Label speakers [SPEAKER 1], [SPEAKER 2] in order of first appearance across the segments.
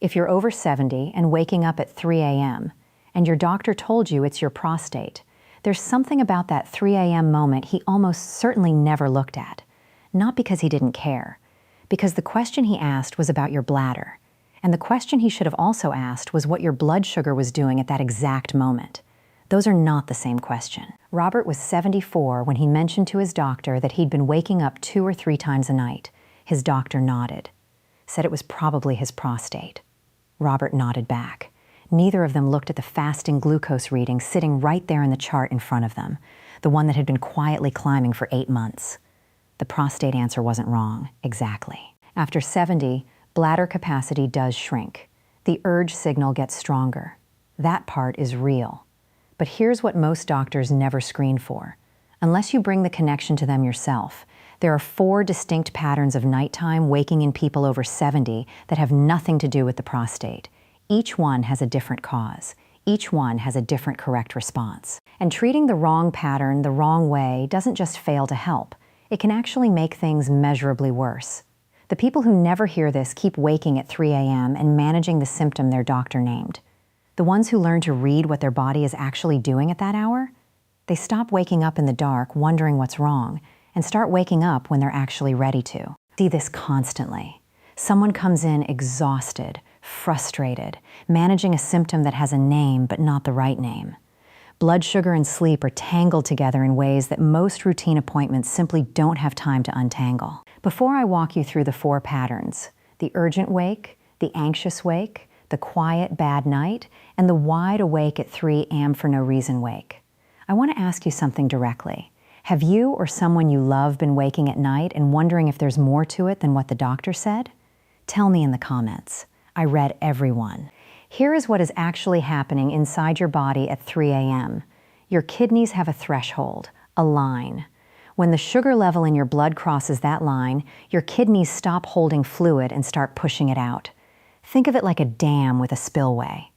[SPEAKER 1] If you're over 70 and waking up at 3 a.m., and your doctor told you it's your prostate, there's something about that 3 a.m. moment he almost certainly never looked at. Not because he didn't care, because the question he asked was about your bladder. And the question he should have also asked was what your blood sugar was doing at that exact moment. Those are not the same question. Robert was 74 when he mentioned to his doctor that he'd been waking up 2 or 3 times a night. His doctor nodded, said it was probably his prostate. Robert nodded back. Neither of them looked at the fasting glucose reading sitting right there in the chart in front of them, the one that had been quietly climbing for 8 months. The prostate answer wasn't wrong, exactly. After 70, bladder capacity does shrink. The urge signal gets stronger. That part is real. But here's what most doctors never screen for. Unless you bring the connection to them yourself, there are 4 distinct patterns of nighttime waking in people over 70 that have nothing to do with the prostate. Each one has a different cause. Each one has a different correct response. And treating the wrong pattern the wrong way doesn't just fail to help. It can actually make things measurably worse. The people who never hear this keep waking at 3 a.m. and managing the symptom their doctor named. The ones who learn to read what their body is actually doing at that hour, they stop waking up in the dark wondering what's wrong and start waking up when they're actually ready to. See this constantly. Someone comes in exhausted, frustrated, managing a symptom that has a name but not the right name. Blood sugar and sleep are tangled together in ways that most routine appointments simply don't have time to untangle. Before I walk you through the 4 patterns, the urgent wake, the anxious wake, the quiet bad night, and the wide awake at 3 a.m. for no reason wake, I want to ask you something directly. Have you or someone you love been waking at night and wondering if there's more to it than what the doctor said? Tell me in the comments. I read every one. Here is what is actually happening inside your body at 3 a.m. Your kidneys have a threshold, a line. When the sugar level in your blood crosses that line, your kidneys stop holding fluid and start pushing it out. Think of it like a dam with a spillway.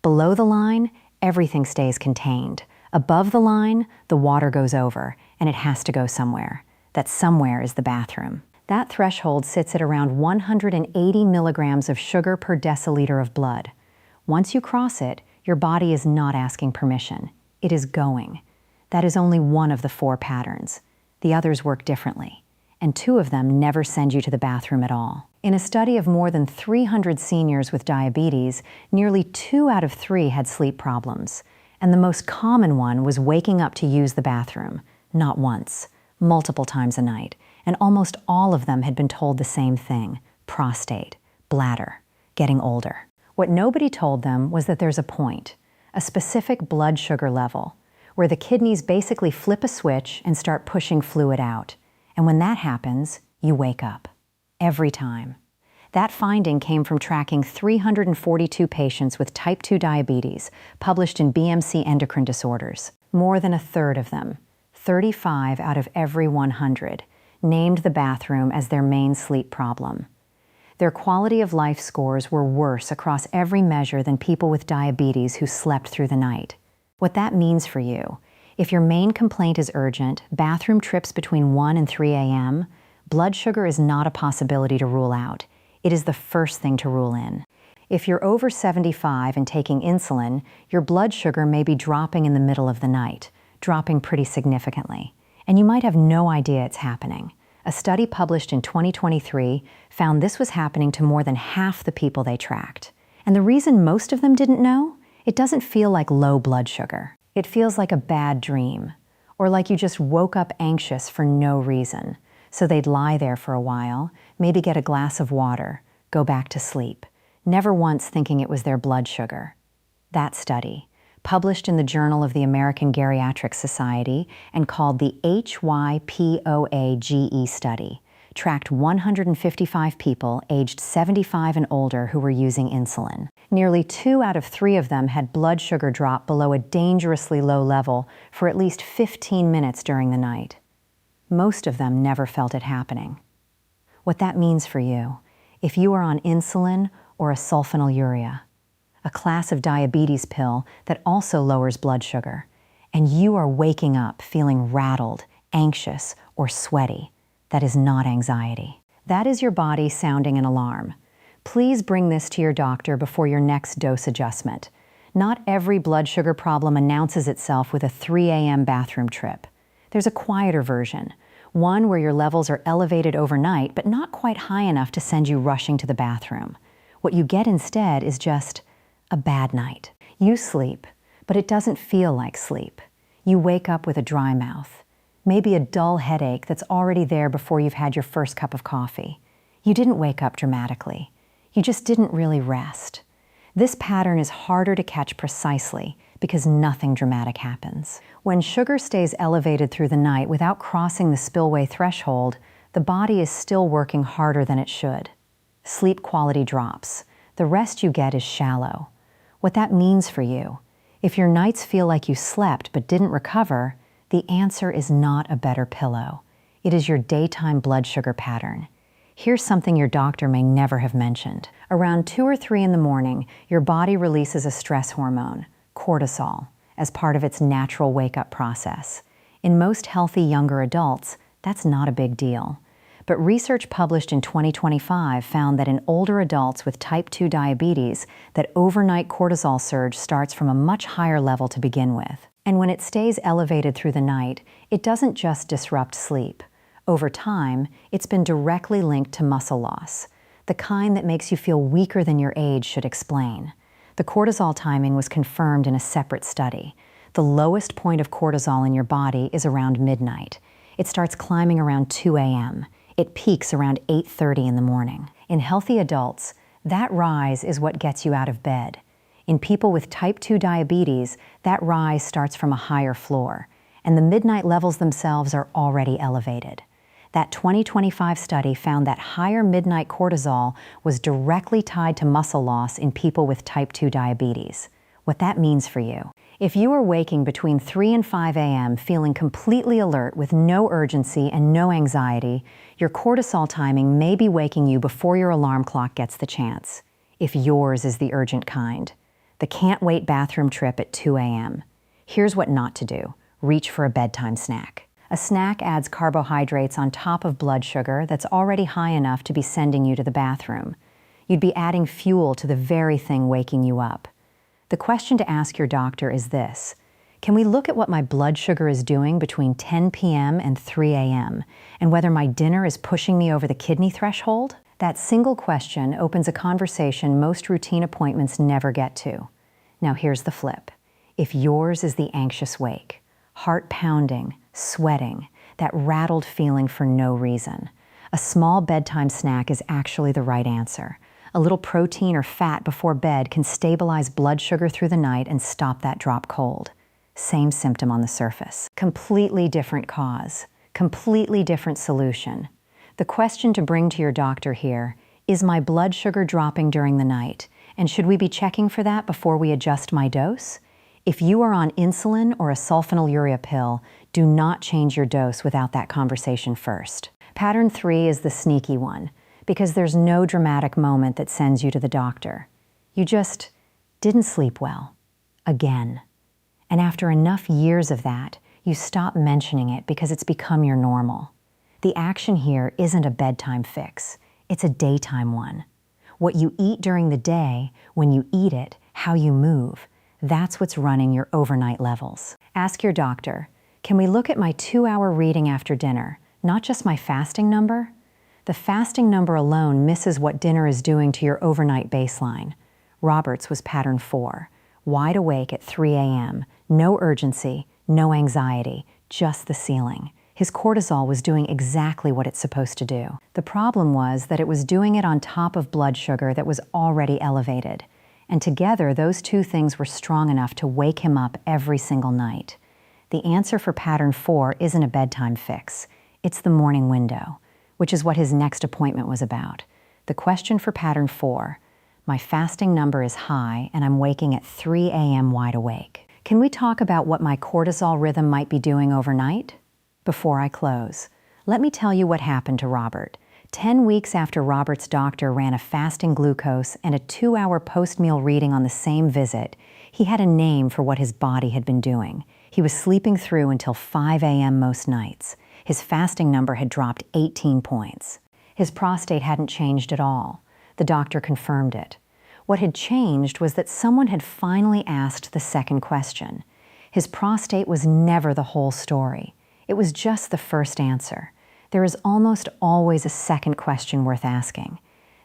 [SPEAKER 1] Below the line, everything stays contained. Above the line, the water goes over, and it has to go somewhere. That somewhere is the bathroom. That threshold sits at around 180 milligrams of sugar per deciliter of blood. Once you cross it, your body is not asking permission. It is going. That is only one of the 4 patterns. The others work differently, and 2 of them never send you to the bathroom at all. In a study of more than 300 seniors with diabetes, nearly 2 out of 3 had sleep problems, and the most common one was waking up to use the bathroom, not once, multiple times a night. And almost all of them had been told the same thing: prostate, bladder, getting older. What nobody told them was that there's a point, a specific blood sugar level, where the kidneys basically flip a switch and start pushing fluid out. And when that happens, you wake up. Every time. That finding came from tracking 342 patients with type 2 diabetes, published in BMC Endocrine Disorders. More than a third of them, 35 out of every 100, named the bathroom as their main sleep problem. Their quality of life scores were worse across every measure than people with diabetes who slept through the night. What that means for you: if your main complaint is urgent, bathroom trips between 1 and 3 a.m., blood sugar is not a possibility to rule out. It is the first thing to rule in. If you're over 75 and taking insulin, your blood sugar may be dropping in the middle of the night, dropping pretty significantly. And you might have no idea it's happening. A study published in 2023 found this was happening to more than half the people they tracked. And the reason most of them didn't know? It doesn't feel like low blood sugar. It feels like a bad dream, or like you just woke up anxious for no reason. So they'd lie there for a while, maybe get a glass of water, go back to sleep, never once thinking it was their blood sugar. That study, published in the Journal of the American Geriatric Society and called the HYPOAGE study, tracked 155 people aged 75 and older who were using insulin. Nearly 2 out of 3 of them had blood sugar drop below a dangerously low level for at least 15 minutes during the night. Most of them never felt it happening. What that means for you, if you are on insulin or a sulfonylurea, a class of diabetes pill that also lowers blood sugar, and you are waking up feeling rattled, anxious, or sweaty, that is not anxiety. That is your body sounding an alarm. Please bring this to your doctor before your next dose adjustment. Not every blood sugar problem announces itself with a 3 a.m. bathroom trip. There's a quieter version, one where your levels are elevated overnight but not quite high enough to send you rushing to the bathroom. What you get instead is just a bad night. You sleep, but it doesn't feel like sleep. You wake up with a dry mouth, maybe a dull headache that's already there before you've had your first cup of coffee. You didn't wake up dramatically. You just didn't really rest. This pattern is harder to catch precisely because nothing dramatic happens. When sugar stays elevated through the night without crossing the spillway threshold, the body is still working harder than it should. Sleep quality drops. The rest you get is shallow. What that means for you, if your nights feel like you slept but didn't recover, the answer is not a better pillow. It is your daytime blood sugar pattern. Here's something your doctor may never have mentioned. Around 2 or 3 in the morning, your body releases a stress hormone, cortisol, as part of its natural wake-up process. In most healthy younger adults, that's not a big deal. But research published in 2025 found that in older adults with type 2 diabetes, that overnight cortisol surge starts from a much higher level to begin with. And when it stays elevated through the night, it doesn't just disrupt sleep. Over time, it's been directly linked to muscle loss, the kind that makes you feel weaker than your age should explain. The cortisol timing was confirmed in a separate study. The lowest point of cortisol in your body is around midnight. It starts climbing around 2 a.m. It peaks around 8:30 in the morning. In healthy adults, that rise is what gets you out of bed. In people with type 2 diabetes, that rise starts from a higher floor, and the midnight levels themselves are already elevated. That 2025 study found that higher midnight cortisol was directly tied to muscle loss in people with type 2 diabetes. What that means for you. If you are waking between 3 and 5 a.m. feeling completely alert with no urgency and no anxiety, your cortisol timing may be waking you before your alarm clock gets the chance. If yours is the urgent kind. The can't-wait bathroom trip at 2 a.m. Here's what not to do. Reach for a bedtime snack. A snack adds carbohydrates on top of blood sugar that's already high enough to be sending you to the bathroom. You'd be adding fuel to the very thing waking you up. The question to ask your doctor is this: can we look at what my blood sugar is doing between 10 p.m. and 3 a.m. and whether my dinner is pushing me over the kidney threshold? That single question opens a conversation most routine appointments never get to. Now here's the flip. If yours is the anxious wake, heart pounding, sweating, that rattled feeling for no reason, a small bedtime snack is actually the right answer. A little protein or fat before bed can stabilize blood sugar through the night and stop that drop cold. Same symptom on the surface. Completely different cause. Completely different solution. The question to bring to your doctor here: is my blood sugar dropping during the night? And should we be checking for that before we adjust my dose? If you are on insulin or a sulfonylurea pill, do not change your dose without that conversation first. Pattern 3 is the sneaky one, because there's no dramatic moment that sends you to the doctor. You just didn't sleep well. Again. And after enough years of that, you stop mentioning it because it's become your normal. The action here isn't a bedtime fix. It's a daytime one. What you eat during the day, when you eat it, how you move, that's what's running your overnight levels. Ask your doctor, can we look at my 2-hour reading after dinner, not just my fasting number? The fasting number alone misses what dinner is doing to your overnight baseline. Robert's was pattern 4, wide awake at 3 a.m., no urgency, no anxiety, just the ceiling. His cortisol was doing exactly what it's supposed to do. The problem was that it was doing it on top of blood sugar that was already elevated. And together, those two things were strong enough to wake him up every single night. The answer for pattern 4 isn't a bedtime fix. It's the morning window, which is what his next appointment was about. The question for pattern 4, my fasting number is high and I'm waking at 3 a.m. wide awake. Can we talk about what my cortisol rhythm might be doing overnight? Before I close, let me tell you what happened to Robert. 10 weeks after Robert's doctor ran a fasting glucose and a 2-hour post-meal reading on the same visit, he had a name for what his body had been doing. He was sleeping through until 5 a.m. most nights. His fasting number had dropped 18 points. His prostate hadn't changed at all. The doctor confirmed it. What had changed was that someone had finally asked the second question. His prostate was never the whole story. It was just the first answer. There is almost always a second question worth asking.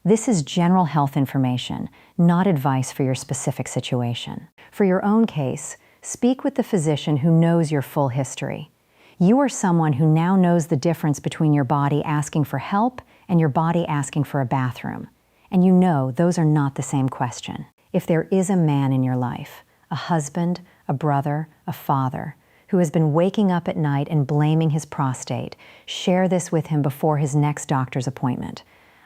[SPEAKER 1] This is general health information, not advice for your specific situation. For your own case, speak with the physician who knows your full history. You are someone who now knows the difference between your body asking for help and your body asking for a bathroom. And you know those are not the same question. If there is a man in your life, a husband, a brother, a father, who has been waking up at night and blaming his prostate, share this with him before his next doctor's appointment.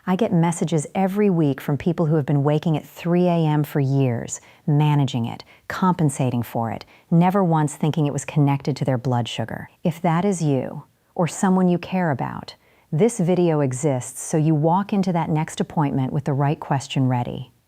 [SPEAKER 1] I get messages every week from people who have been waking at 3 a.m. for years, managing it, compensating for it, never once thinking it was connected to their blood sugar. If that is you, or someone you care about, this video exists so you walk into that next appointment with the right question ready.